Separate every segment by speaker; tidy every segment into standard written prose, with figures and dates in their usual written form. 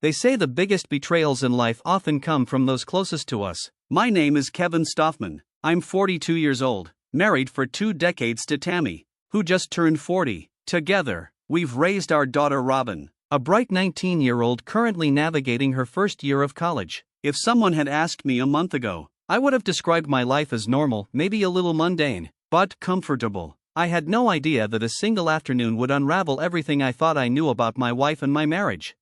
Speaker 1: They say the biggest betrayals in life often come from those closest to us. My name is Kevin Stoffman. I'm 42 years old, married for 2 decades to Tammy, who just turned 40. Together, we've raised our daughter Robin, a bright 19-year-old currently navigating her first year of college. If someone had asked me a month ago, I would have described my life as normal, maybe a little mundane, but comfortable. I had no idea that a single afternoon would unravel everything I thought I knew about my wife and my marriage.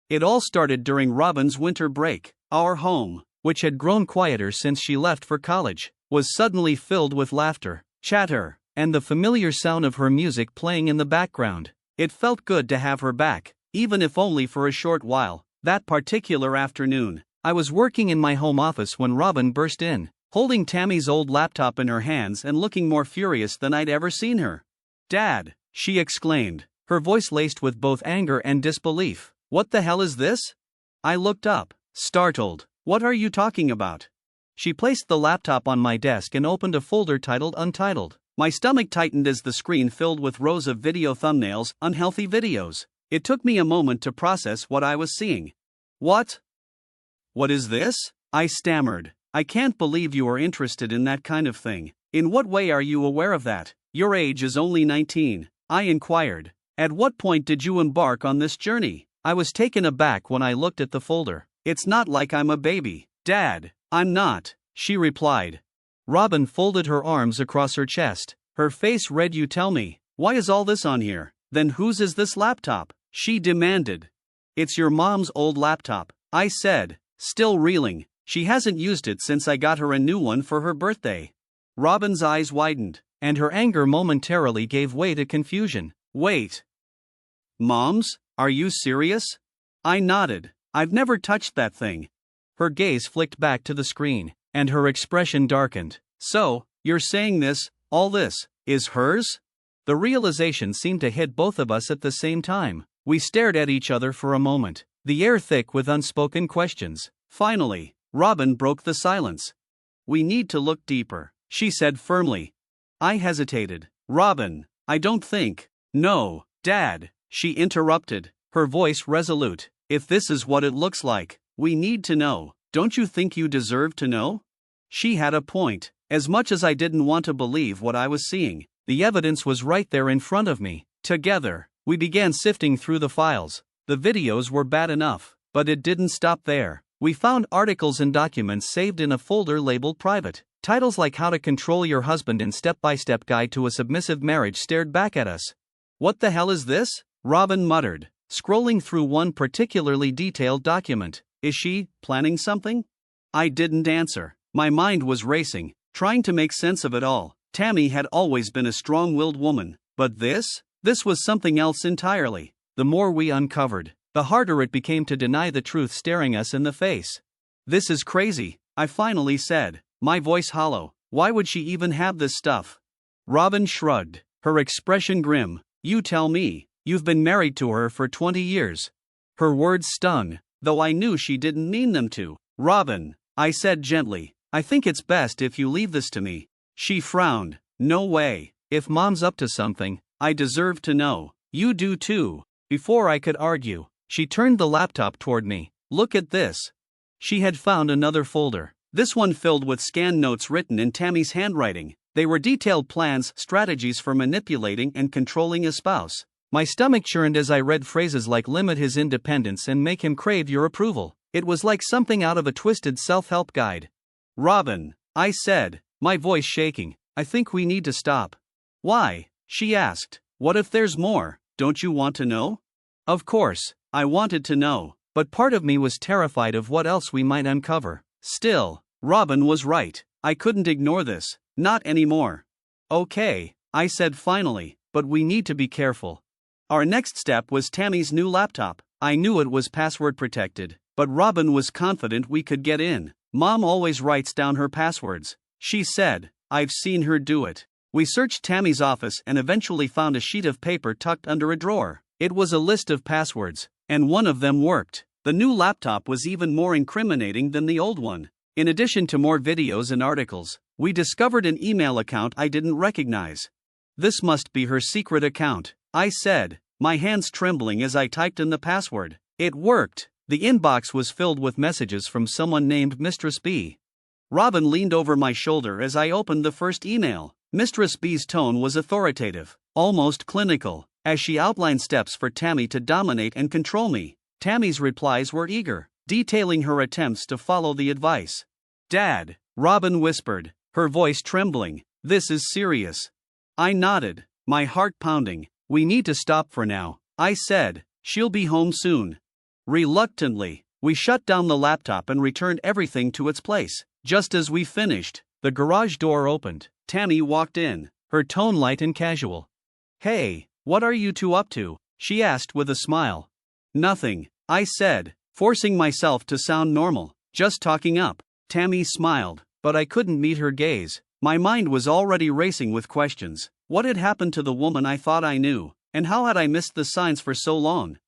Speaker 1: It all started during Robin's winter break. Our home, which had grown quieter since she left for college, was suddenly filled with laughter, chatter, and the familiar sound of her music playing in the background. It felt good to have her back, even if only for a short while. That particular afternoon, I was working in my home office when Robin burst in, holding Tammy's old laptop in her hands and looking more furious than I'd ever seen her. "Dad," she exclaimed, her voice laced with both anger and disbelief. "What the hell is this?" I looked up, startled. "What are you talking about?" She placed the laptop on my desk and opened a folder titled Untitled. My stomach tightened as the screen filled with rows of video thumbnails, unhealthy videos. It took me a moment to process what I was seeing. What is this?" I stammered. "I can't believe you are interested in that kind of thing. In what way are you aware of that? Your age is only 19, I inquired. "At what point did you embark on this journey?" I was taken aback when I looked at the folder. "It's not like I'm a baby, Dad." "I'm not," she replied. Robin folded her arms across her chest, her face red. "You tell me, why is all this on here? Then whose is this laptop?" she demanded. "It's your mom's old laptop," I said, still reeling. "She hasn't used it since I got her a new one for her birthday." Robin's eyes widened, and her anger momentarily gave way to confusion. "Wait. Mom's? Are you serious?" I nodded. "I've never touched that thing." Her gaze flicked back to the screen, and her expression darkened. "So, you're saying all this, is hers?" The realization seemed to hit both of us at the same time. We stared at each other for a moment, the air thick with unspoken questions. Finally, Robin broke the silence. "We need to look deeper," she said firmly. I hesitated. "Robin, I don't think." "No, Dad," she interrupted, her voice resolute. "If this is what it looks like, we need to know. Don't you think you deserve to know?" She had a point. As much as I didn't want to believe what I was seeing, the evidence was right there in front of me. Together, we began sifting through the files. The videos were bad enough, but it didn't stop there. We found articles and documents saved in a folder labeled private. Titles like How to Control Your Husband and Step-by-Step Guide to a Submissive Marriage stared back at us. "What the hell is this?" Robin muttered, scrolling through one particularly detailed document. "Is she planning something?" I didn't answer. My mind was racing, trying to make sense of it all. Tammy had always been a strong-willed woman, but this was something else entirely. The more we uncovered, the harder it became to deny the truth staring us in the face. "This is crazy," I finally said, my voice hollow. "Why would she even have this stuff?" Robin shrugged, her expression grim. "You tell me. You've been married to her for 20 years. Her words stung, though I knew she didn't mean them to. "Robin," I said gently, "I think it's best if you leave this to me." She frowned. "No way. If Mom's up to something, I deserve to know. You do too." Before I could argue, she turned the laptop toward me. "Look at this." She had found another folder, this one filled with scanned notes written in Tammy's handwriting. They were detailed plans, strategies for manipulating and controlling a spouse. My stomach churned as I read phrases like limit his independence and make him crave your approval. It was like something out of a twisted self-help guide. "Robin," I said, my voice shaking, "I think we need to stop." "Why?" she asked. "What if there's more? Don't you want to know?" Of course, I wanted to know, but part of me was terrified of what else we might uncover. Still, Robin was right. I couldn't ignore this. Not anymore. "Okay," I said finally, "but we need to be careful." Our next step was Tammy's new laptop. I knew it was password protected, but Robin was confident we could get in. "Mom always writes down her passwords," she said. "I've seen her do it." We searched Tammy's office and eventually found a sheet of paper tucked under a drawer. It was a list of passwords, and one of them worked. The new laptop was even more incriminating than the old one. In addition to more videos and articles, we discovered an email account I didn't recognize. "This must be her secret account," I said, my hands trembling as I typed in the password. It worked. The inbox was filled with messages from someone named Mistress B. Robin leaned over my shoulder as I opened the first email. Mistress B's tone was authoritative, almost clinical, as she outlined steps for Tammy to dominate and control me. Tammy's replies were eager, detailing her attempts to follow the advice. "Dad," Robin whispered, her voice trembling, "this is serious." I nodded, my heart pounding. "We need to stop for now," I said. "She'll be home soon." Reluctantly, we shut down the laptop and returned everything to its place. Just as we finished, the garage door opened. Tammy walked in, her tone light and casual. "Hey, what are you two up to?" she asked with a smile. "Nothing," I said, forcing myself to sound normal. "Just talking up." Tammy smiled, but I couldn't meet her gaze. My mind was already racing with questions. What had happened to the woman I thought I knew, and how had I missed the signs for so long?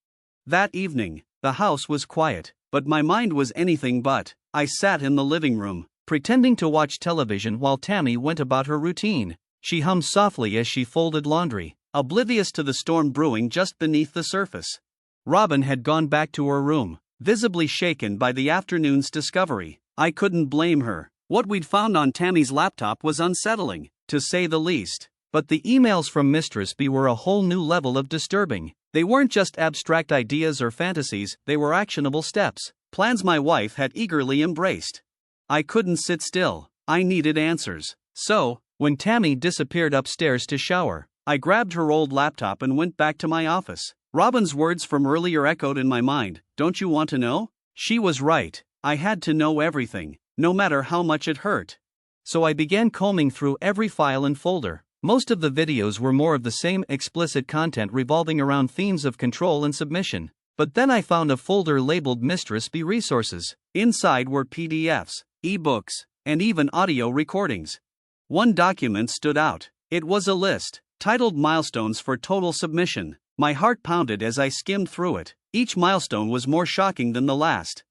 Speaker 1: That evening, the house was quiet, but my mind was anything but. I sat in the living room, pretending to watch television while Tammy went about her routine. She hummed softly as she folded laundry, oblivious to the storm brewing just beneath the surface. Robin had gone back to her room, visibly shaken by the afternoon's discovery. I couldn't blame her. What we'd found on Tammy's laptop was unsettling, to say the least. But the emails from Mistress B were a whole new level of disturbing. They weren't just abstract ideas or fantasies, they were actionable steps, plans my wife had eagerly embraced. I couldn't sit still, I needed answers. So, when Tammy disappeared upstairs to shower, I grabbed her old laptop and went back to my office. Robin's words from earlier echoed in my mind. "Don't you want to know?" She was right. I had to know everything, no matter how much it hurt. So I began combing through every file and folder. Most of the videos were more of the same explicit content revolving around themes of control and submission. But then I found a folder labeled Mistress B Resources. Inside were PDFs, ebooks, and even audio recordings. One document stood out. It was a list, titled Milestones for Total Submission. My heart pounded as I skimmed through it. Each milestone was more shocking than the last.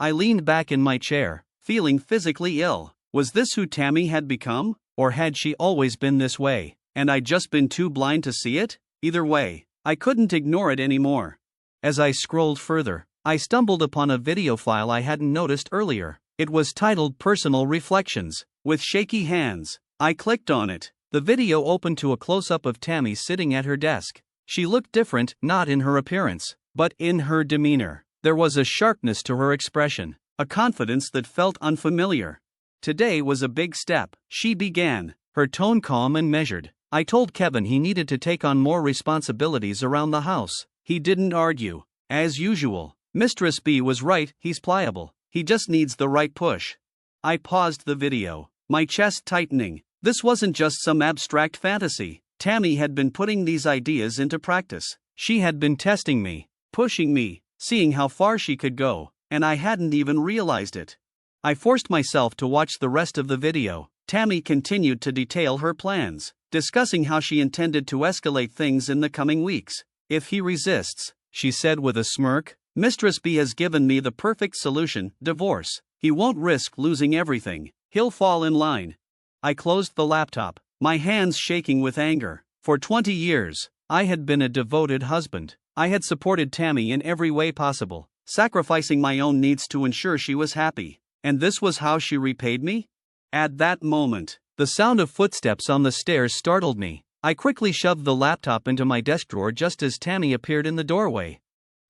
Speaker 1: I leaned back in my chair, feeling physically ill. Was this who Tammy had become? Or had she always been this way, and I'd just been too blind to see it? Either way, I couldn't ignore it anymore. As I scrolled further, I stumbled upon a video file I hadn't noticed earlier. It was titled Personal Reflections. With shaky hands, I clicked on it. The video opened to a close-up of Tammy sitting at her desk. She looked different, not in her appearance, but in her demeanor. There was a sharpness to her expression, a confidence that felt unfamiliar. Today was a big step, she began, her tone calm and measured. I told Kevin he needed to take on more responsibilities around the house. He didn't argue. As usual, Mistress B was right, he's pliable. He just needs the right push. I paused the video, my chest tightening. This wasn't just some abstract fantasy. Tammy had been putting these ideas into practice. She had been testing me, pushing me, seeing how far she could go, and I hadn't even realized it. I forced myself to watch the rest of the video. Tammy continued to detail her plans, discussing how she intended to escalate things in the coming weeks. "If he resists," she said with a smirk, "Mistress B has given me the perfect solution: divorce. He won't risk losing everything. He'll fall in line." I closed the laptop, my hands shaking with anger. For 20 years, I had been a devoted husband. I had supported Tammy in every way possible, sacrificing my own needs to ensure she was happy. And this was how she repaid me? At that moment, the sound of footsteps on the stairs startled me. I quickly shoved the laptop into my desk drawer just as Tammy appeared in the doorway.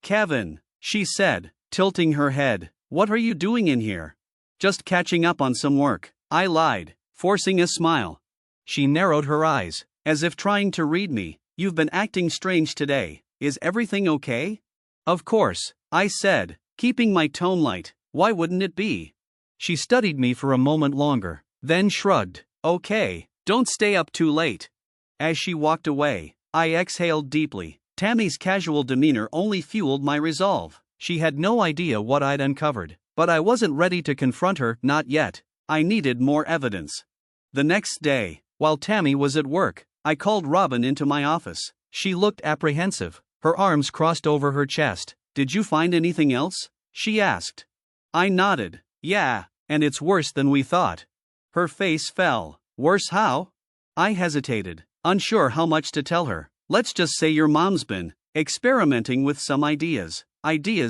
Speaker 1: "Kevin," she said, tilting her head, "what are you doing in here?" "Just catching up on some work," I lied, forcing a smile. She narrowed her eyes, as if trying to read me. "You've been acting strange today. Is everything okay?" "Of course," I said, keeping my tone light. "Why wouldn't it be?" She studied me for a moment longer, then shrugged. "Okay, don't stay up too late." As she walked away, I exhaled deeply. Tammy's casual demeanor only fueled my resolve. She had no idea what I'd uncovered, but I wasn't ready to confront her, not yet. I needed more evidence. The next day, while Tammy was at work, I called Robin into my office. She looked apprehensive, her arms crossed over her chest. "Did you find anything else?" she asked. I nodded. "Yeah, and it's worse than we thought." Her face fell. "Worse how?" I hesitated, unsure how much to tell her. "Let's just say your mom's been experimenting with some ideas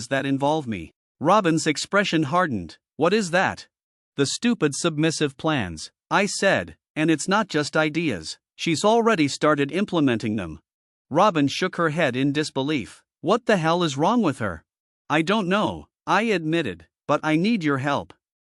Speaker 1: that involve me." Robin's expression hardened. What is that? The stupid submissive plans, I said, and it's not just ideas. She's already started implementing them. Robin shook her head in disbelief. What the hell is wrong with her? I don't know, I admitted, but I need your help.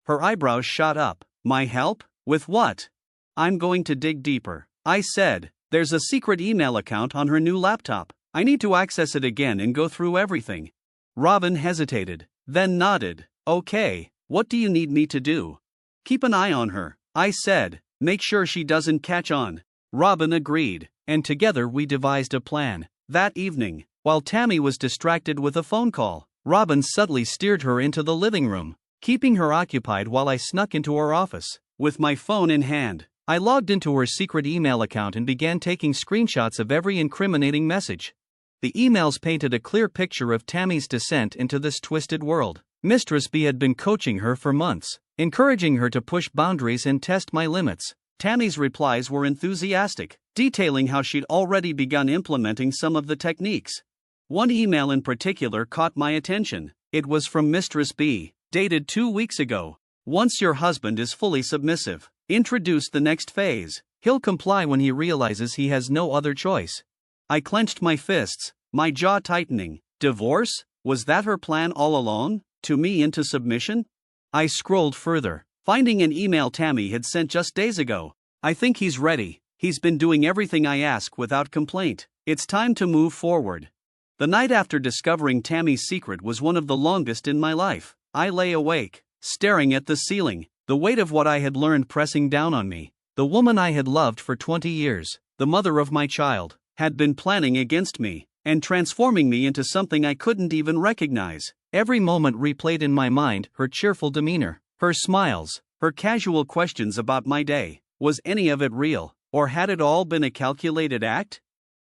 Speaker 1: Her eyebrows shot up. My help? With what? I'm going to dig deeper, I said. There's a secret email account on her new laptop. I need to access it again and go through everything. Robin hesitated, then nodded. Okay, what do you need me to do? Keep an eye on her, I said. Make sure she doesn't catch on. Robin agreed, and together we devised a plan. That evening, while Tammy was distracted with a phone call, Robin subtly steered her into the living room, keeping her occupied while I snuck into her office. With my phone in hand, I logged into her secret email account and began taking screenshots of every incriminating message. The emails painted a clear picture of Tammy's descent into this twisted world. Mistress B had been coaching her for months, encouraging her to push boundaries and test my limits. Tammy's replies were enthusiastic, detailing how she'd already begun implementing some of the techniques. One email in particular caught my attention. It was from Mistress B, dated 2 weeks ago. Once your husband is fully submissive, introduce the next phase. He'll comply when he realizes he has no other choice. I clenched my fists, my jaw tightening. Divorce? Was that her plan all along? To me into submission? I scrolled further, finding an email Tammy had sent just days ago. I think he's ready. He's been doing everything I ask without complaint. It's time to move forward. The night after discovering Tammy's secret was one of the longest in my life. I lay awake, staring at the ceiling, the weight of what I had learned pressing down on me. The woman I had loved for 20 years, the mother of my child, had been planning against me, and transforming me into something I couldn't even recognize. Every moment replayed in my mind her cheerful demeanor, her smiles, her casual questions about my day. Was any of it real, or had it all been a calculated act?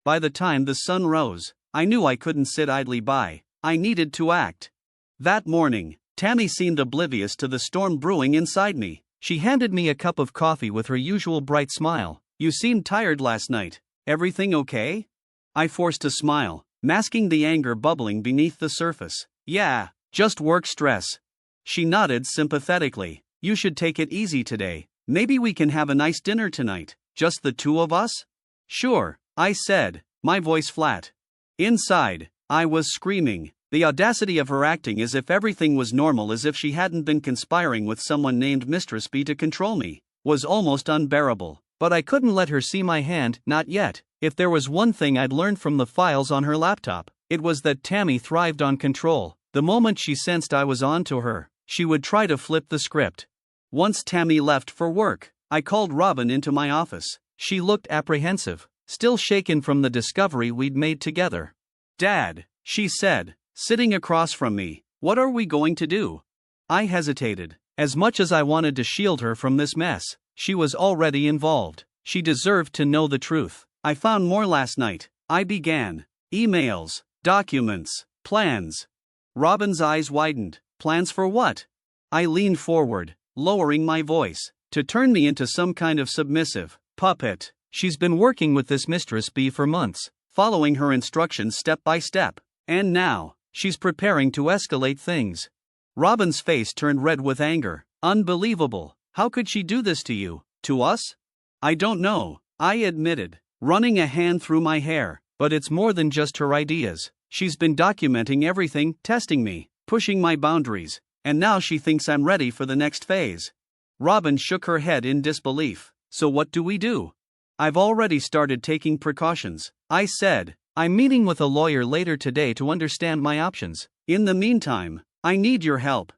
Speaker 1: By the time the sun rose, I knew I couldn't sit idly by. I needed to act. That morning, Tammy seemed oblivious to the storm brewing inside me. She handed me a cup of coffee with her usual bright smile. You seemed tired last night. Everything okay? I forced a smile, masking the anger bubbling beneath the surface. Yeah, just work stress. She nodded sympathetically. You should take it easy today. Maybe we can have a nice dinner tonight, just the two of us? Sure, I said, my voice flat. Inside, I was screaming. The audacity of her acting as if everything was normal, as if she hadn't been conspiring with someone named Mistress B to control me, was almost unbearable. But I couldn't let her see my hand, not yet. If there was one thing I'd learned from the files on her laptop, it was that Tammy thrived on control. The moment she sensed I was on to her, she would try to flip the script. Once Tammy left for work, I called Robin into my office. She looked apprehensive, still shaken from the discovery we'd made together. Dad, she said, sitting across from me, what are we going to do? I hesitated. As much as I wanted to shield her from this mess, she was already involved. She deserved to know the truth. I found more last night. I began. Emails, documents, plans. Robin's eyes widened. Plans for what? I leaned forward, lowering my voice. To turn me into some kind of submissive puppet. She's been working with this Mistress B for months, following her instructions step by step. And now, she's preparing to escalate things. Robin's face turned red with anger. Unbelievable. How could she do this to you? To us? I don't know, I admitted, running a hand through my hair. But it's more than just her ideas. She's been documenting everything, testing me, pushing my boundaries, and now she thinks I'm ready for the next phase. Robin shook her head in disbelief. So what do we do? I've already started taking precautions, I said. I'm meeting with a lawyer later today to understand my options. In the meantime, I need your help.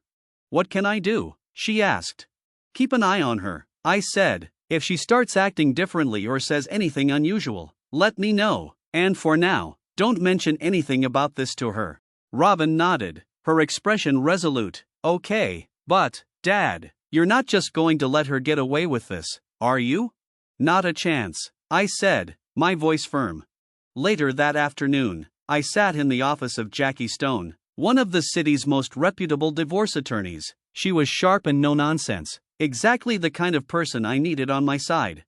Speaker 1: What can I do? She asked. Keep an eye on her, I said. If she starts acting differently or says anything unusual, let me know. And for now, don't mention anything about this to her. Robin nodded, her expression resolute. Okay, but, Dad, you're not just going to let her get away with this, are you? Not a chance, I said, my voice firm. Later that afternoon, I sat in the office of Jackie Stone, one of the city's most reputable divorce attorneys. She was sharp and no-nonsense, exactly the kind of person I needed on my side.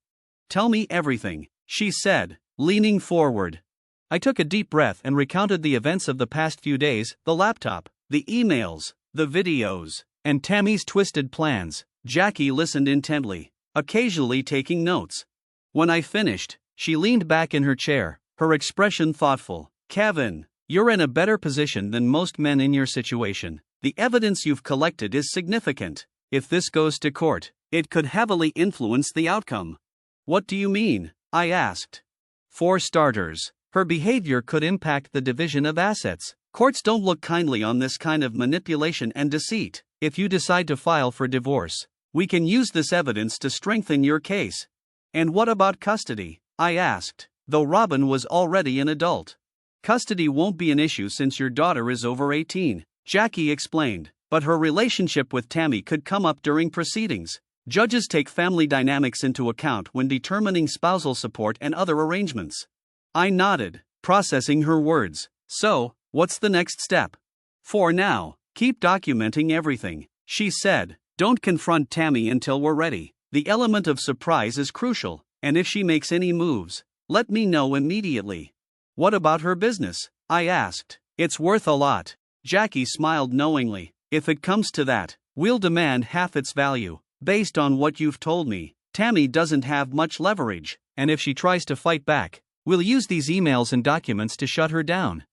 Speaker 1: Tell me everything, she said, leaning forward. I took a deep breath and recounted the events of the past few days, the laptop, the emails, the videos, and Tammy's twisted plans. Jackie listened intently, occasionally taking notes. When I finished, she leaned back in her chair, her expression thoughtful. Kevin, you're in a better position than most men in your situation. The evidence you've collected is significant. If this goes to court, it could heavily influence the outcome. What do you mean? I asked. For starters, her behavior could impact the division of assets. Courts don't look kindly on this kind of manipulation and deceit. If you decide to file for divorce, we can use this evidence to strengthen your case. And what about custody? I asked, though Robin was already an adult. Custody won't be an issue since your daughter is over 18, Jackie explained, but her relationship with Tammy could come up during proceedings. Judges take family dynamics into account when determining spousal support and other arrangements. I nodded, processing her words. So, what's the next step? For now, keep documenting everything, she said. Don't confront Tammy until we're ready. The element of surprise is crucial, and if she makes any moves, let me know immediately. What about her business? I asked. It's worth a lot. Jackie smiled knowingly. If it comes to that, we'll demand half its value. Based on what you've told me, Tammy doesn't have much leverage, and if she tries to fight back, we'll use these emails and documents to shut her down.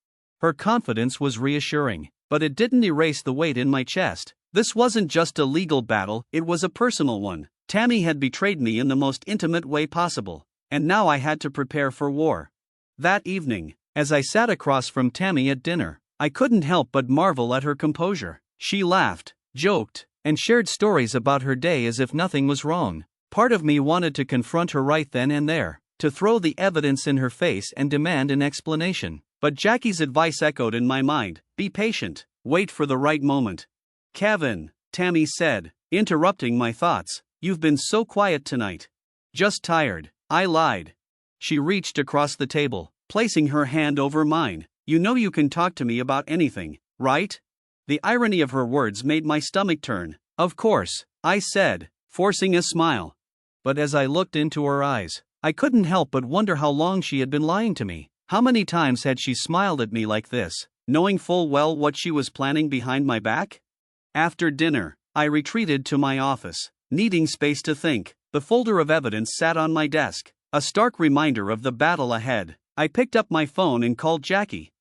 Speaker 1: Her confidence was reassuring, but it didn't erase the weight in my chest. This wasn't just a legal battle, it was a personal one. Tammy had betrayed me in the most intimate way possible, and now I had to prepare for war. That evening, as I sat across from Tammy at dinner, I couldn't help but marvel at her composure. She laughed, joked, and shared stories about her day as if nothing was wrong. Part of me wanted to confront her right then and there, to throw the evidence in her face and demand an explanation. But Jackie's advice echoed in my mind. Be patient, wait for the right moment. Kevin, Tammy said, interrupting my thoughts, you've been so quiet tonight. Just tired, I lied. She reached across the table, placing her hand over mine. You know you can talk to me about anything, right? The irony of her words made my stomach turn. Of course, I said, forcing a smile. But as I looked into her eyes, I couldn't help but wonder how long she had been lying to me. How many times had she smiled at me like this, knowing full well what she was planning behind my back? After dinner, I retreated to my office, needing space to think. The folder of evidence sat on my desk, a stark reminder of the battle ahead. I picked up my phone and called Jackie.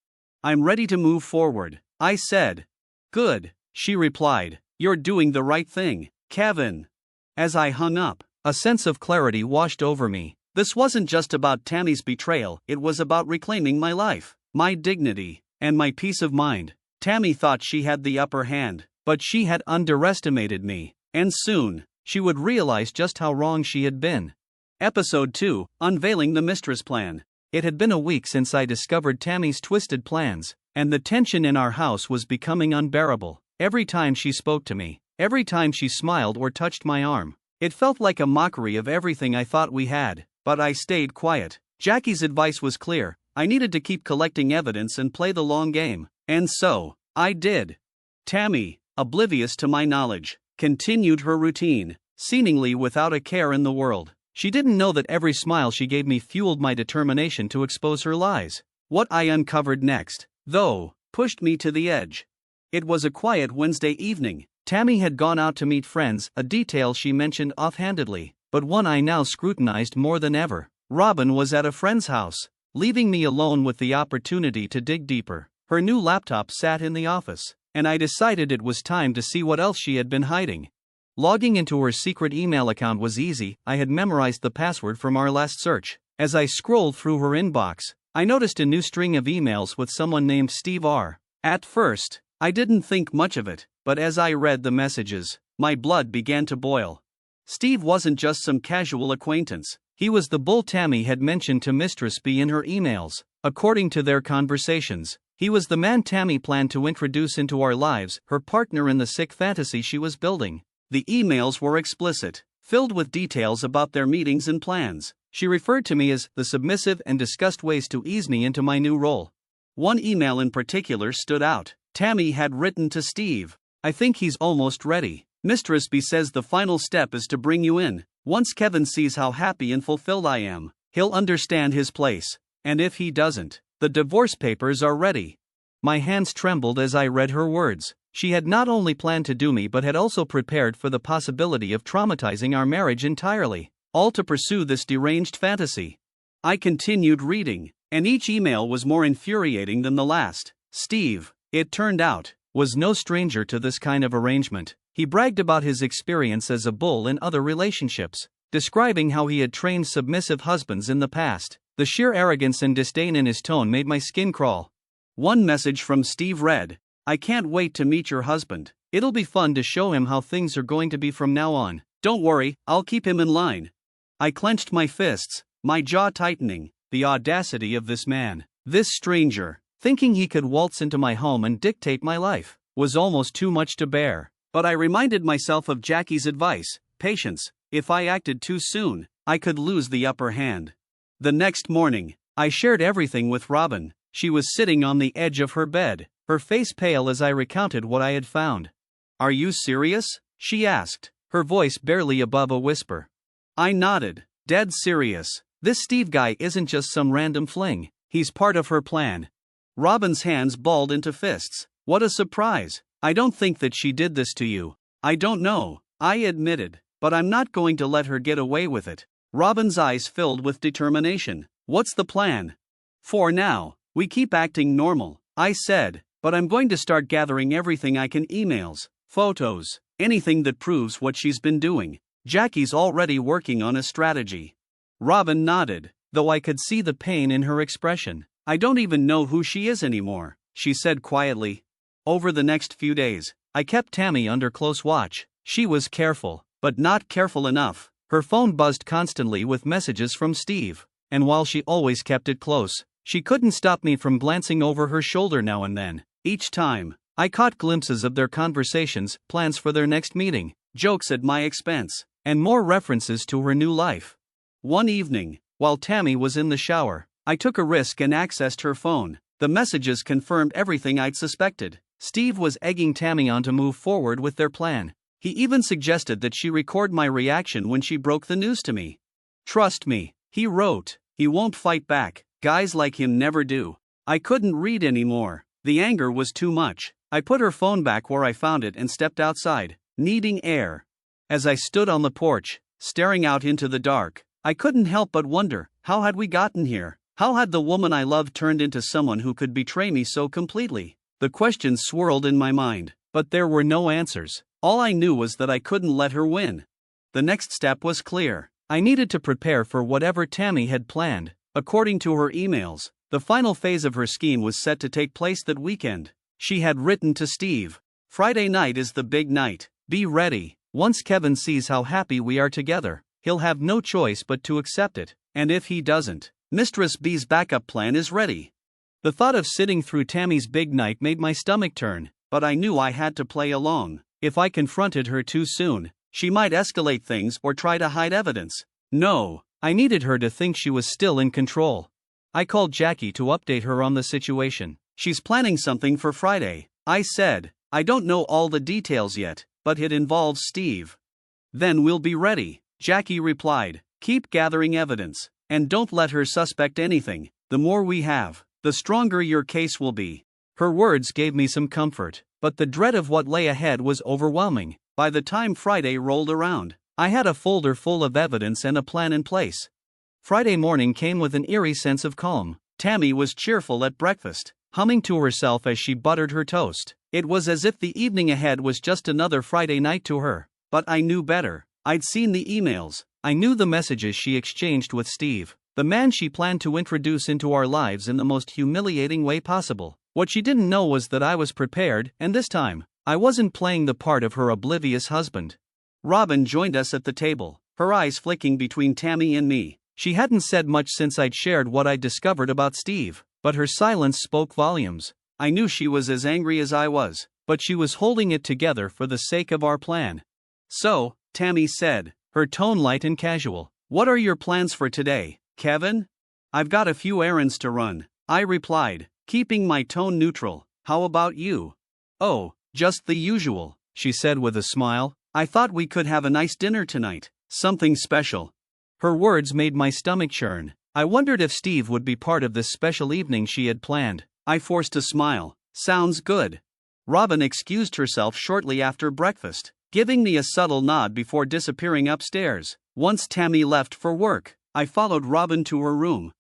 Speaker 1: I'm ready to move forward, I said. Good, she replied. You're doing the right thing, Kevin. As I hung up, a sense of clarity washed over me. This wasn't just about Tammy's betrayal, it was about reclaiming my life, my dignity, and my peace of mind. Tammy thought she had the upper hand, but she had underestimated me, and soon, she would realize just how wrong she had been. Episode 2, Unveiling the Mistress Plan. It had been a week since I discovered Tammy's twisted plans, and the tension in our house was becoming unbearable. Every time she spoke to me, every time she smiled or touched my arm, it felt like a mockery of everything I thought we had, but I stayed quiet. Jackie's advice was clear. I needed to keep collecting evidence and play the long game, and so, I did. Tammy, oblivious to my knowledge, continued her routine, seemingly without a care in the world. She didn't know that every smile she gave me fueled my determination to expose her lies. What I uncovered next, though, pushed me to the edge. It was a quiet Wednesday evening. Tammy had gone out to meet friends, a detail she mentioned offhandedly, but one I now scrutinized more than ever. Robin was at a friend's house, leaving me alone with the opportunity to dig deeper. Her new laptop sat in the office, and I decided it was time to see what else she had been hiding. Logging into her secret email account was easy. I had memorized the password from our last search. As I scrolled through her inbox, I noticed a new string of emails with someone named Steve R. At first, I didn't think much of it, but as I read the messages, my blood began to boil. Steve wasn't just some casual acquaintance. He was the bull Tammy had mentioned to Mistress B in her emails. According to their conversations, he was the man Tammy planned to introduce into our lives, her partner in the sick fantasy she was building. The emails were explicit, filled with details about their meetings and plans. She referred to me as the submissive and discussed ways to ease me into my new role. One email in particular stood out. Tammy had written to Steve, I think he's almost ready. Mistress B says the final step is to bring you in. Once Kevin sees how happy and fulfilled I am, he'll understand his place. And if he doesn't, the divorce papers are ready. My hands trembled as I read her words. She had not only planned to do me but had also prepared for the possibility of traumatizing our marriage entirely, all to pursue this deranged fantasy. I continued reading, and each email was more infuriating than the last. Steve, it turned out, was no stranger to this kind of arrangement. He bragged about his experience as a bull in other relationships, describing how he had trained submissive husbands in the past. The sheer arrogance and disdain in his tone made my skin crawl. One message from Steve read, "I can't wait to meet your husband. It'll be fun to show him how things are going to be from now on. Don't worry, I'll keep him in line." I clenched my fists, my jaw tightening. The audacity of this man, this stranger, thinking he could waltz into my home and dictate my life, was almost too much to bear. But I reminded myself of Jackie's advice, patience. If I acted too soon, I could lose the upper hand. The next morning, I shared everything with Robin. She was sitting on the edge of her bed, her face pale as I recounted what I had found. "Are you serious?" she asked, her voice barely above a whisper. I nodded, dead serious. This Steve guy isn't just some random fling, he's part of her plan. Robin's hands balled into fists. "What a surprise. I don't think that she did this to you." "I don't know," I admitted, "but I'm not going to let her get away with it." Robin's eyes filled with determination. "What's the plan?" "For now, we keep acting normal," I said, "but I'm going to start gathering everything I can, emails, photos, anything that proves what she's been doing. Jackie's already working on a strategy." Robin nodded, though I could see the pain in her expression. "I don't even know who she is anymore," she said quietly. Over the next few days, I kept Tammy under close watch. She was careful, but not careful enough. Her phone buzzed constantly with messages from Steve, and while she always kept it close, she couldn't stop me from glancing over her shoulder now and then. Each time, I caught glimpses of their conversations, plans for their next meeting, jokes at my expense, and more references to her new life. One evening, while Tammy was in the shower, I took a risk and accessed her phone. The messages confirmed everything I'd suspected. Steve was egging Tammy on to move forward with their plan. He even suggested that she record my reaction when she broke the news to me. "Trust me," he wrote, "he won't fight back. Guys like him never do." I couldn't read anymore. The anger was too much. I put her phone back where I found it and stepped outside, needing air. As I stood on the porch, staring out into the dark, I couldn't help but wonder, how had we gotten here? How had the woman I loved turned into someone who could betray me so completely? The questions swirled in my mind, but there were no answers. All I knew was that I couldn't let her win. The next step was clear. I needed to prepare for whatever Tammy had planned. According to her emails, the final phase of her scheme was set to take place that weekend. She had written to Steve, "Friday night is the big night. Be ready. Once Kevin sees how happy we are together, he'll have no choice but to accept it, and if he doesn't, Mistress B's backup plan is ready." The thought of sitting through Tammy's big night made my stomach turn, but I knew I had to play along. If I confronted her too soon, she might escalate things or try to hide evidence. No, I needed her to think she was still in control. I called Jackie to update her on the situation. "She's planning something for Friday," I said. "I don't know all the details yet, but it involves Steve." "Then we'll be ready," Jackie replied. "Keep gathering evidence, and don't let her suspect anything. The more we have, the stronger your case will be." Her words gave me some comfort, but the dread of what lay ahead was overwhelming. By the time Friday rolled around, I had a folder full of evidence and a plan in place. Friday morning came with an eerie sense of calm. Tammy was cheerful at breakfast, humming to herself as she buttered her toast. It was as if the evening ahead was just another Friday night to her. But I knew better. I'd seen the emails. I knew the messages she exchanged with Steve, the man she planned to introduce into our lives in the most humiliating way possible. What she didn't know was that I was prepared, and this time, I wasn't playing the part of her oblivious husband. Robin joined us at the table, her eyes flicking between Tammy and me. She hadn't said much since I'd shared what I'd discovered about Steve, but her silence spoke volumes. I knew she was as angry as I was, but she was holding it together for the sake of our plan. "So," Tammy said, her tone light and casual, "what are your plans for today, Kevin?" "I've got a few errands to run," I replied, keeping my tone neutral. "How about you?" "Oh, just the usual," she said with a smile. "I thought we could have a nice dinner tonight, something special." Her words made my stomach churn. I wondered if Steve would be part of this special evening she had planned. I forced a smile. Sounds good. Robin excused herself shortly after breakfast, giving me a subtle nod before disappearing upstairs. Once Tammy left for work, I followed Robin to her room.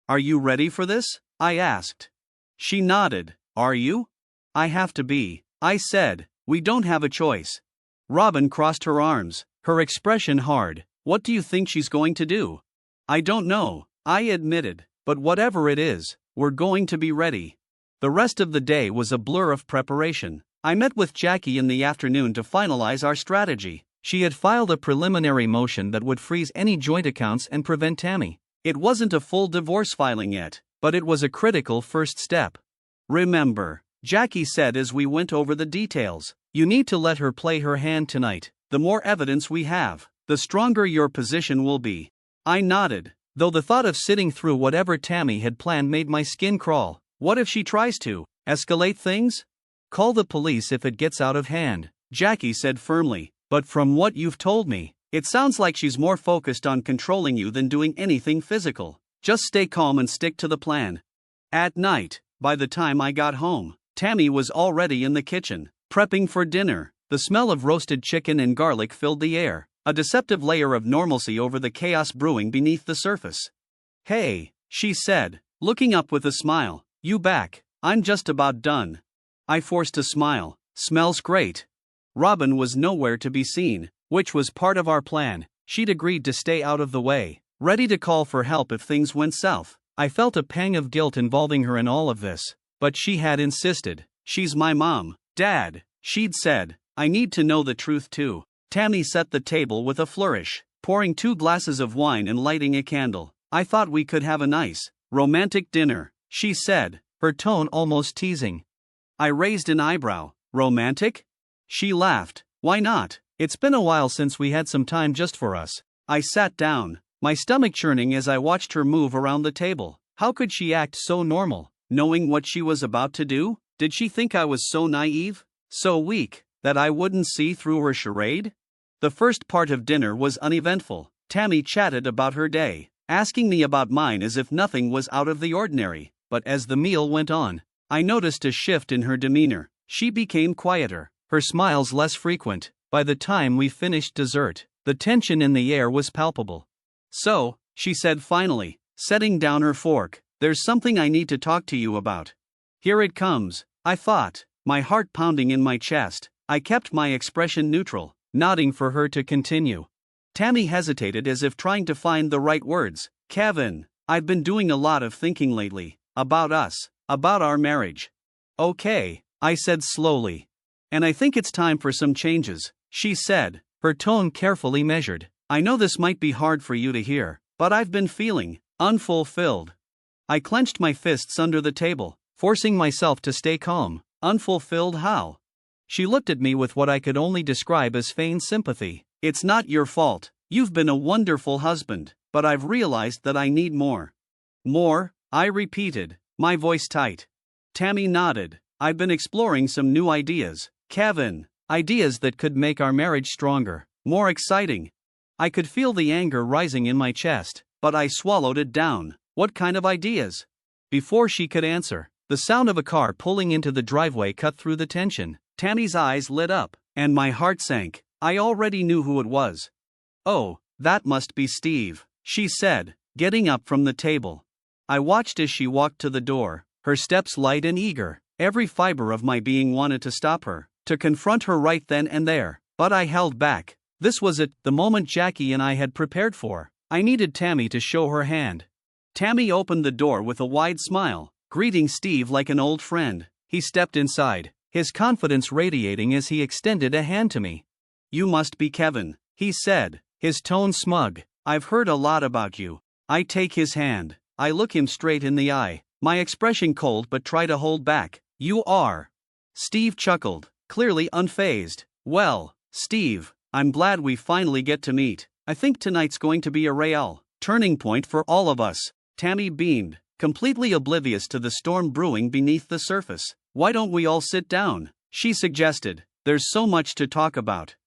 Speaker 1: Are you ready for this? I asked. She nodded. Are you? I have to be, I said. We don't have a choice. Robin crossed her arms, her expression hard. What do you think she's going to do? I don't know, I admitted, but whatever it is, we're going to be ready. The rest of the day was a blur of preparation. I met with Jackie in the afternoon to finalize our strategy. She had filed a preliminary motion that would freeze any joint accounts and prevent Tammy. It wasn't a full divorce filing yet, but it was a critical first step. Remember, Jackie said as we went over the details, you need to let her play her hand tonight. The more evidence we have, the stronger your position will be. I nodded, though the thought of sitting through whatever Tammy had planned made my skin crawl. What if she tries to escalate things? Call the police if it gets out of hand, Jackie said firmly, but from what you've told me, it sounds like she's more focused on controlling you than doing anything physical. Just stay calm and stick to the plan. At night, by the time I got home, Tammy was already in the kitchen, prepping for dinner. The smell of roasted chicken and garlic filled the air, a deceptive layer of normalcy over the chaos brewing beneath the surface. Hey, she said, looking up with a smile. You back? I'm just about done. I forced a smile. Smells great. Robin was nowhere to be seen, which was part of our plan. She'd agreed to stay out of the way, ready to call for help if things went south. I felt a pang of guilt involving her in all of this, but she had insisted. She's my mom, Dad, she'd said. I need to know the truth too. Tammy set the table with a flourish, pouring 2 glasses of wine and lighting a candle. I thought we could have a nice, romantic dinner, she said, her tone almost teasing. I raised an eyebrow. Romantic? She laughed. Why not? It's been a while since we had some time just for us. I sat down, my stomach churning as I watched her move around the table. How could she act so normal, knowing what she was about to do? Did she think I was so naive, so weak, that I wouldn't see through her charade? The first part of dinner was uneventful. Tammy chatted about her day, asking me about mine as if nothing was out of the ordinary. But as the meal went on, I noticed a shift in her demeanor. She became quieter, her smiles less frequent. By the time we finished dessert, the tension in the air was palpable. So, she said finally, setting down her fork, there's something I need to talk to you about. Here it comes, I thought, my heart pounding in my chest. I kept my expression neutral, nodding for her to continue. Tammy hesitated as if trying to find the right words. Kevin, I've been doing a lot of thinking lately. About us, about our marriage. Okay, I said slowly. And I think it's time for some changes, she said, her tone carefully measured. I know this might be hard for you to hear, but I've been feeling unfulfilled. I clenched my fists under the table, forcing myself to stay calm. Unfulfilled how? She looked at me with what I could only describe as feigned sympathy. It's not your fault. You've been a wonderful husband, but I've realized that I need more. More? I repeated, my voice tight. Tammy nodded. I've been exploring some new ideas, Kevin. Ideas that could make our marriage stronger, more exciting. I could feel the anger rising in my chest, but I swallowed it down. What kind of ideas? Before she could answer, the sound of a car pulling into the driveway cut through the tension. Tammy's eyes lit up, and my heart sank. I already knew who it was. Oh, that must be Steve, she said, getting up from the table. I watched as she walked to the door, her steps light and eager. Every fiber of my being wanted to stop her, to confront her right then and there, but I held back. This was it, the moment Jackie and I had prepared for. I needed Tammy to show her hand. Tammy opened the door with a wide smile, greeting Steve like an old friend. He stepped inside, his confidence radiating as he extended a hand to me. You must be Kevin, he said, his tone smug. I've heard a lot about you. I take his hand. I look him straight in the eye, my expression cold but try to hold back. You are. Steve chuckled, clearly unfazed. Well, Steve, I'm glad we finally get to meet. I think tonight's going to be a real turning point for all of us. Tammy beamed, completely oblivious to the storm brewing beneath the surface. Why don't we all sit down? She suggested. There's so much to talk about.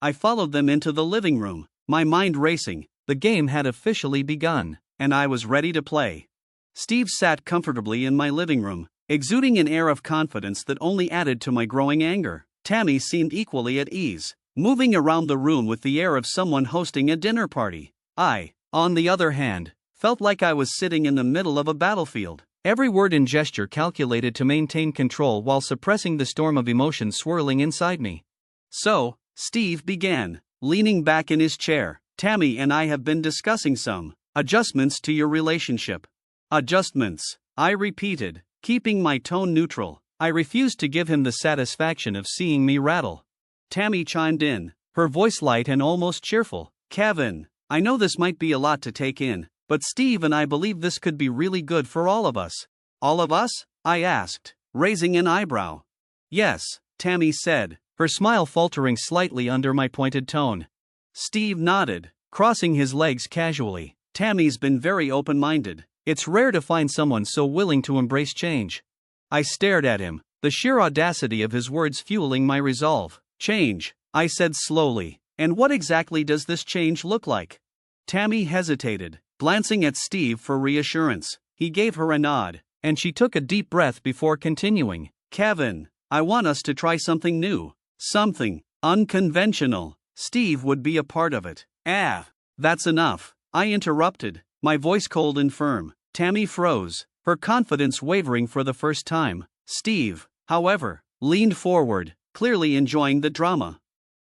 Speaker 1: I followed them into the living room, my mind racing. The game had officially begun, and I was ready to play. Steve sat comfortably in my living room, exuding an air of confidence that only added to my growing anger. Tammy seemed equally at ease, moving around the room with the air of someone hosting a dinner party. I, on the other hand, felt like I was sitting in the middle of a battlefield, every word and gesture calculated to maintain control while suppressing the storm of emotion swirling inside me. "So," Steve began, leaning back in his chair, "Tammy and I have been discussing some adjustments to your relationship." "Adjustments," I repeated, keeping my tone neutral. I refused to give him the satisfaction of seeing me rattle. Tammy chimed in, her voice light and almost cheerful. "Kevin, I know this might be a lot to take in, but Steve and I believe this could be really good for all of us." "All of us?" I asked, raising an eyebrow. "Yes," Tammy said, her smile faltering slightly under my pointed tone. Steve nodded, crossing his legs casually. "Tammy's been very open-minded. It's rare to find someone so willing to embrace change." I stared at him, the sheer audacity of his words fueling my resolve. "Change," I said slowly. "And what exactly does this change look like?" Tammy hesitated, glancing at Steve for reassurance. He gave her a nod, and she took a deep breath before continuing. "Kevin, I want us to try something new. Something unconventional. Steve would be a part of it." That's enough," I interrupted, my voice cold and firm. Tammy froze, her confidence wavering for the first time. Steve, however, leaned forward, clearly enjoying the drama.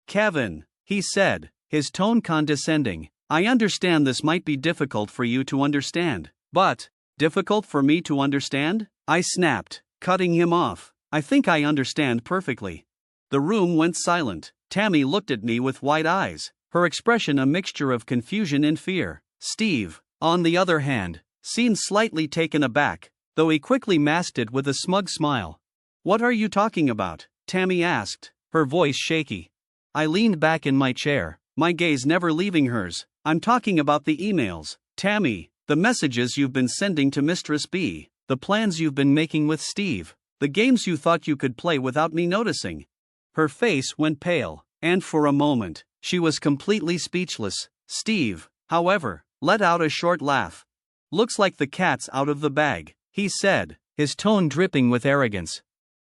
Speaker 1: "Kevin," he said, his tone condescending, "I understand this might be difficult for you to understand, but..." "Difficult for me to understand?" I snapped, cutting him off. "I think I understand perfectly." The room went silent. Tammy looked at me with wide eyes, her expression a mixture of confusion and fear. Steve, on the other hand, seemed slightly taken aback, though he quickly masked it with a smug smile. "What are you talking about?" Tammy asked, her voice shaky. I leaned back in my chair, my gaze never leaving hers. "I'm talking about the emails, Tammy, the messages you've been sending to Mistress B, the plans you've been making with Steve, the games you thought you could play without me noticing." Her face went pale, and for a moment, she was completely speechless. Steve, however, let out a short laugh. "Looks like the cat's out of the bag," he said, his tone dripping with arrogance.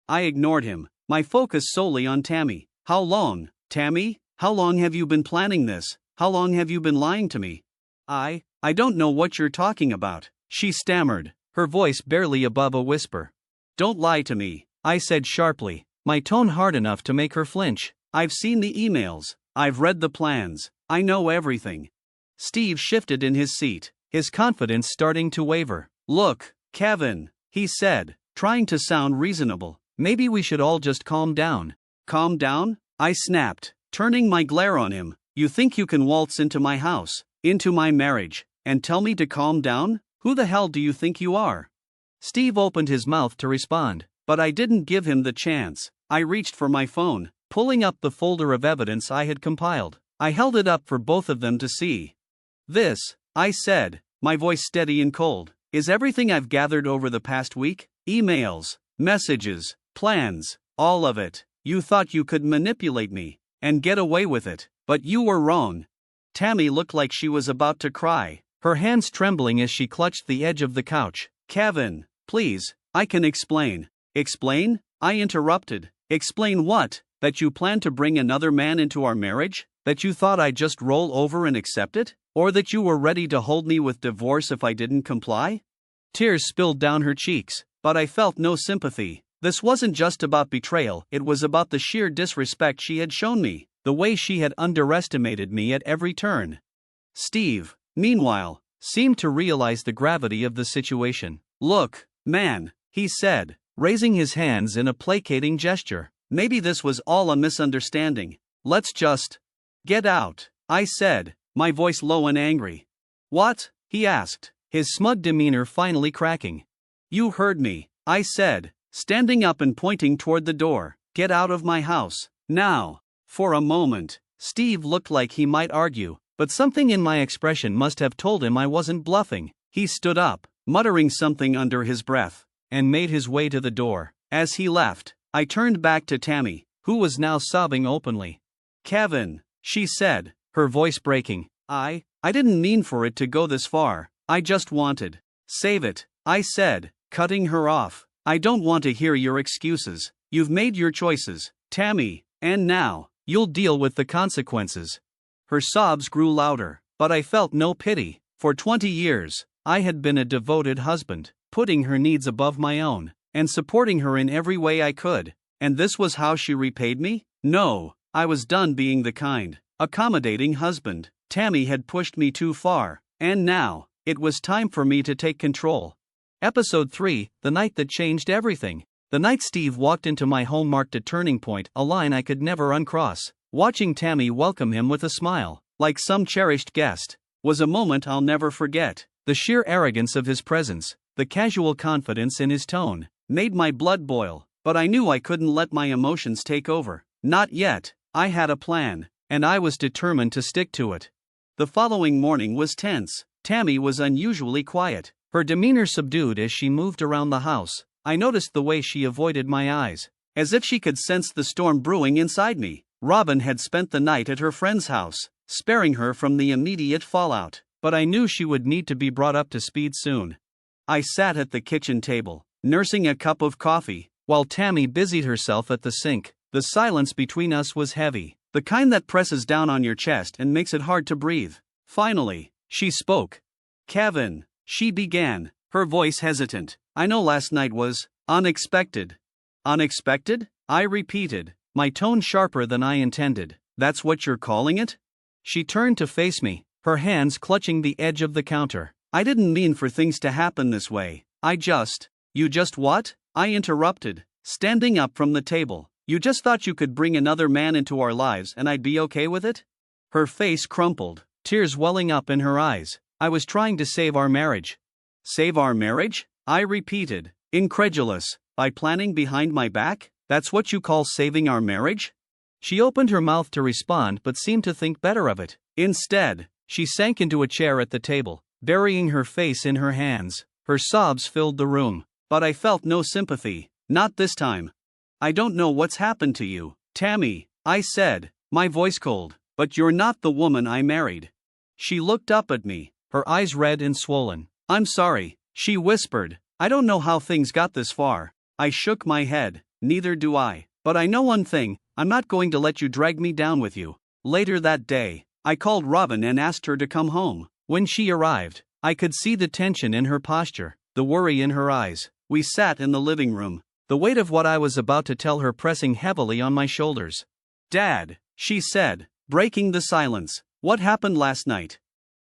Speaker 1: I ignored him, my focus solely on Tammy. "How long, Tammy? How long have you been planning this? How long have you been lying to me?" I don't know what you're talking about," she stammered, her voice barely above a whisper. "Don't lie to me," I said sharply, my tone hard enough to make her flinch. "I've seen the emails, I've read the plans, I know everything." Steve shifted in his seat, his confidence starting to waver. "Look, Kevin," he said, trying to sound reasonable, "maybe we should all just calm down." "Calm down?" I snapped, turning my glare on him. "You think you can waltz into my house, into my marriage, and tell me to calm down? Who the hell do you think you are?" Steve opened his mouth to respond, but I didn't give him the chance. I reached for my phone, pulling up the folder of evidence I had compiled. I held it up for both of them to see. "This," I said, my voice steady and cold, "is everything I've gathered over the past week. Emails, messages, plans, all of it. You thought you could manipulate me and get away with it, but you were wrong." Tammy looked like she was about to cry, her hands trembling as she clutched the edge of the couch. "Kevin, please, I can explain." "Explain?" I interrupted. "Explain what? That you plan to bring another man into our marriage? That you thought I'd just roll over and accept it? Or that you were ready to hold me with divorce if I didn't comply?" Tears spilled down her cheeks, but I felt no sympathy. This wasn't just about betrayal, it was about the sheer disrespect she had shown me, the way she had underestimated me at every turn. Steve, meanwhile, seemed to realize the gravity of the situation. "Look, man," he said, raising his hands in a placating gesture, "maybe this was all a misunderstanding. Let's just get out," I said, my voice low and angry. "What?" he asked, his smug demeanor finally cracking. "You heard me," I said, standing up and pointing toward the door. "Get out of my house, now." For a moment, Steve looked like he might argue, but something in my expression must have told him I wasn't bluffing. He stood up, muttering something under his breath, and made his way to the door. As he left, I turned back to Tammy, who was now sobbing openly. "Kevin," she said, her voice breaking, I didn't mean for it to go this far. I just wanted. Save it," I said, cutting her off. I don't want to hear your excuses. You've made your choices, Tammy, and now, you'll deal with the consequences. Her sobs grew louder, but I felt no pity. For 20 years, I had been a devoted husband, putting her needs above my own, and supporting her in every way I could. And this was how she repaid me? No, I was done being the kind, accommodating husband. Tammy had pushed me too far, and now, it was time for me to take control. Episode 3, The Night That Changed Everything. The night Steve walked into my home marked a turning point, a line I could never uncross. Watching Tammy welcome him with a smile, like some cherished guest, was a moment I'll never forget. The sheer arrogance of his presence, the casual confidence in his tone, made my blood boil, but I knew I couldn't let my emotions take over. Not yet. I had a plan, and I was determined to stick to it. The following morning was tense. Tammy was unusually quiet, her demeanor subdued as she moved around the house. I noticed the way she avoided my eyes, as if she could sense the storm brewing inside me. Robin had spent the night at her friend's house, sparing her from the immediate fallout, but I knew she would need to be brought up to speed soon. I sat at the kitchen table, nursing a cup of coffee, while Tammy busied herself at the sink. The silence between us was heavy, the kind that presses down on your chest and makes it hard to breathe. Finally, she spoke. "Kevin," she began, her voice hesitant. "I know last night was unexpected." "Unexpected?" I repeated, my tone sharper than I intended. "That's what you're calling it?" She turned to face me, her hands clutching the edge of the counter. "I didn't mean for things to happen this way. You just what?" I interrupted, standing up from the table. "You just thought you could bring another man into our lives and I'd be okay with it?" Her face crumpled, tears welling up in her eyes. "I was trying to save our marriage." "Save our marriage?" I repeated, incredulous. "By planning behind my back? That's what you call saving our marriage?" She opened her mouth to respond but seemed to think better of it. Instead, she sank into a chair at the table, burying her face in her hands. Her sobs filled the room, but I felt no sympathy, not this time. "I don't know what's happened to you, Tammy," I said, my voice cold, "but you're not the woman I married." She looked up at me, her eyes red and swollen. "I'm sorry," she whispered. "I don't know how things got this far." I shook my head. "Neither do I. But I know one thing, I'm not going to let you drag me down with you." Later that day, I called Robin and asked her to come home. When she arrived, I could see the tension in her posture, the worry in her eyes. We sat in the living room, the weight of what I was about to tell her pressing heavily on my shoulders. "Dad," she said, breaking the silence, "what happened last night?"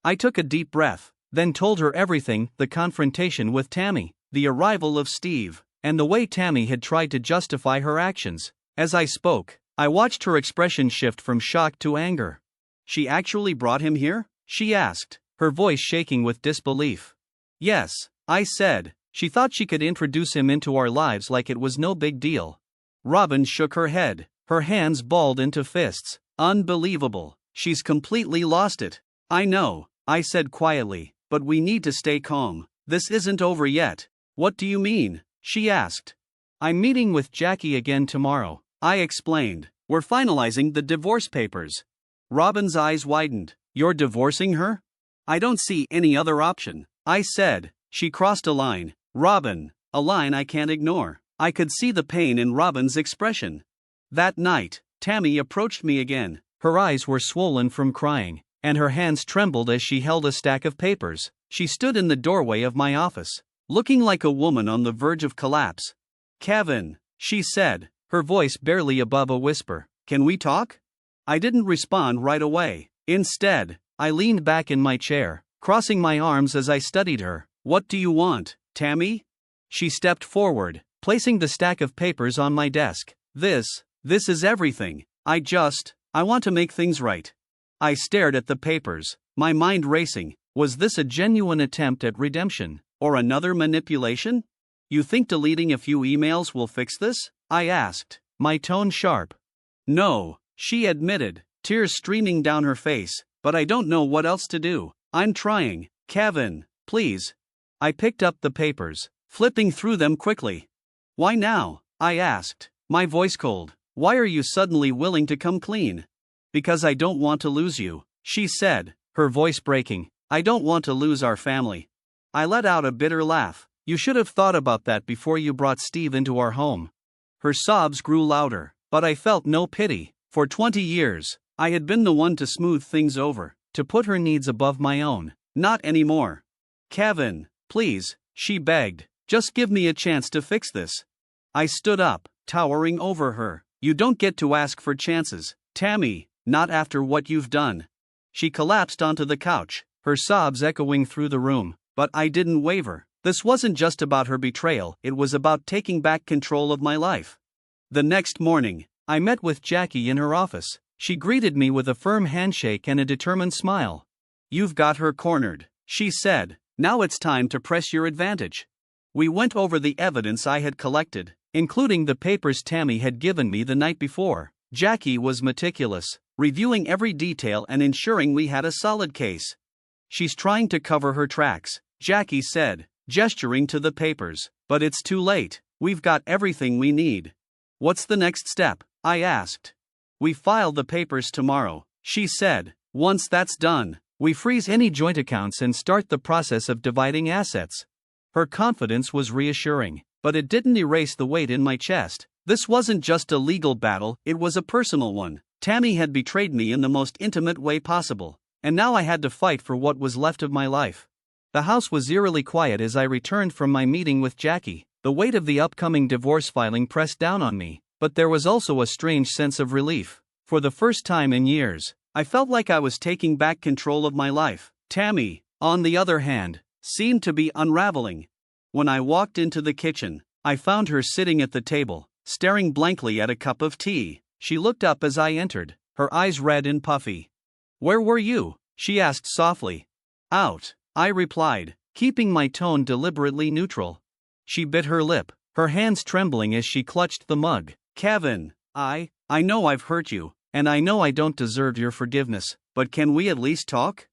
Speaker 1: I took a deep breath, then told her everything: the confrontation with Tammy, the arrival of Steve, and the way Tammy had tried to justify her actions. As I spoke, I watched her expression shift from shock to anger. "She actually brought him here?" she asked, her voice shaking with disbelief. "Yes," I said. "She thought she could introduce him into our lives like it was no big deal." Robin shook her head, her hands balled into fists. "Unbelievable. She's completely lost it." "I know," I said quietly, "but we need to stay calm. This isn't over yet." "What do you mean?" she asked. "I'm meeting with Jackie again tomorrow," I explained. "We're finalizing the divorce papers." Robin's eyes widened. "You're divorcing her?" "I don't see any other option," I said. She crossed a line. "Robin," a line I can't ignore. I could see the pain in Robin's expression. That night, Tammy approached me again. Her eyes were swollen from crying, and her hands trembled as she held a stack of papers. She stood in the doorway of my office, looking like a woman on the verge of collapse. "Kevin," she said, her voice barely above a whisper, "can we talk?" I didn't respond right away. Instead, I leaned back in my chair, crossing my arms as I studied her. "What do you want, Tammy?" She stepped forward, placing the stack of papers on my desk. This is everything. I want to make things right." I stared at the papers, my mind racing. Was this a genuine attempt at redemption, or another manipulation? "You think deleting a few emails will fix this?" I asked, my tone sharp. "No," she admitted, tears streaming down her face, "but I don't know what else to do." "I'm trying, Kevin, please." I picked up the papers, flipping through them quickly. "Why now?" I asked, my voice cold. "Why are you suddenly willing to come clean?" "Because I don't want to lose you," she said, her voice breaking. "I don't want to lose our family." I let out a bitter laugh. You should have thought about that before you brought Steve into our home. Her sobs grew louder, but I felt no pity. For 20 years, I had been the one to smooth things over, to put her needs above my own. Not anymore. Kevin, please, she begged. Just give me a chance to fix this. I stood up, towering over her. You don't get to ask for chances, Tammy, not after what you've done. She collapsed onto the couch, her sobs echoing through the room, but I didn't waver. This wasn't just about her betrayal, it was about taking back control of my life. The next morning, I met with Jackie in her office. She greeted me with a firm handshake and a determined smile. You've got her cornered, she said. Now it's time to press your advantage. We went over the evidence I had collected, including the papers Tammy had given me the night before. Jackie was meticulous, reviewing every detail and ensuring we had a solid case. She's trying to cover her tracks, Jackie said, gesturing to the papers. But it's too late, we've got everything we need. What's the next step? I asked. We file the papers tomorrow, she said. Once that's done, we freeze any joint accounts and start the process of dividing assets. Her confidence was reassuring, but it didn't erase the weight in my chest. This wasn't just a legal battle, it was a personal one. Tammy had betrayed me in the most intimate way possible, and now I had to fight for what was left of my life. The house was eerily quiet as I returned from my meeting with Jackie. The weight of the upcoming divorce filing pressed down on me, but there was also a strange sense of relief. For the first time in years, I felt like I was taking back control of my life. Tammy, on the other hand, seemed to be unraveling. When I walked into the kitchen, I found her sitting at the table, staring blankly at a cup of tea. She looked up as I entered, her eyes red and puffy. Where were you? She asked softly. Out, I replied, keeping my tone deliberately neutral. She bit her lip, her hands trembling as she clutched the mug. Kevin, I know I've hurt you, and I know I don't deserve your forgiveness, but can we at least talk?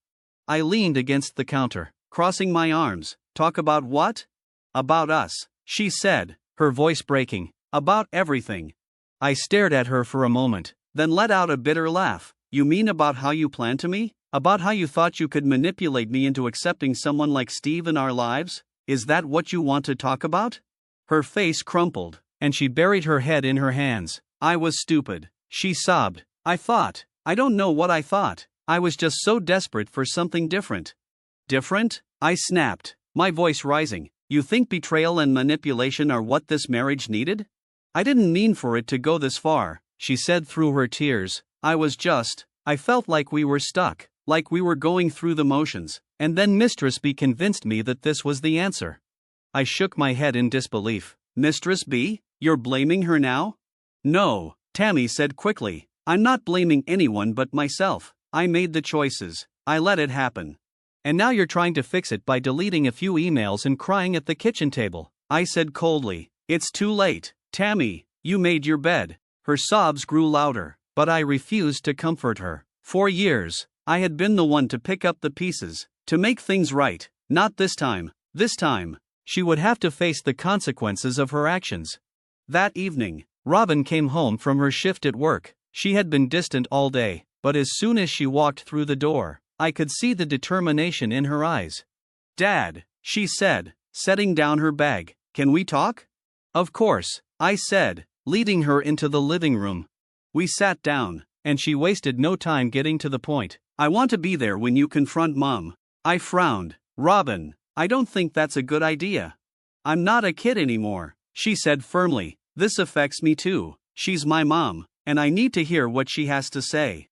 Speaker 1: I leaned against the counter, crossing my arms. Talk about what? About us, she said, her voice breaking. About everything. I stared at her for a moment, then let out a bitter laugh. You mean about how you planned to me? About how you thought you could manipulate me into accepting someone like Steve in our lives? Is that what you want to talk about? Her face crumpled, and she buried her head in her hands. I was stupid, she sobbed. I don't know what I thought. I was just so desperate for something different. Different? I snapped, my voice rising. You think betrayal and manipulation are what this marriage needed? I didn't mean for it to go this far, she said through her tears. I felt like we were stuck, like we were going through the motions, and then Mistress B convinced me that this was the answer. I shook my head in disbelief. Mistress B? You're blaming her now? No, Tammy said quickly. I'm not blaming anyone but myself. I made the choices. I let it happen. And now you're trying to fix it by deleting a few emails and crying at the kitchen table. I said coldly. It's too late. Tammy, you made your bed. Her sobs grew louder, but I refused to comfort her. For years, I had been the one to pick up the pieces, to make things right. Not this time. This time, she would have to face the consequences of her actions. That evening, Robin came home from her shift at work. She had been distant all day, but as soon as she walked through the door, I could see the determination in her eyes. Dad, she said, setting down her bag, can we talk? Of course, I said, leading her into the living room. We sat down, and she wasted no time getting to the point. I want to be there when you confront Mom. I frowned. Robin, I don't think that's a good idea. I'm not a kid anymore, she said firmly. This affects me too. She's my mom, and I need to hear what she has to say.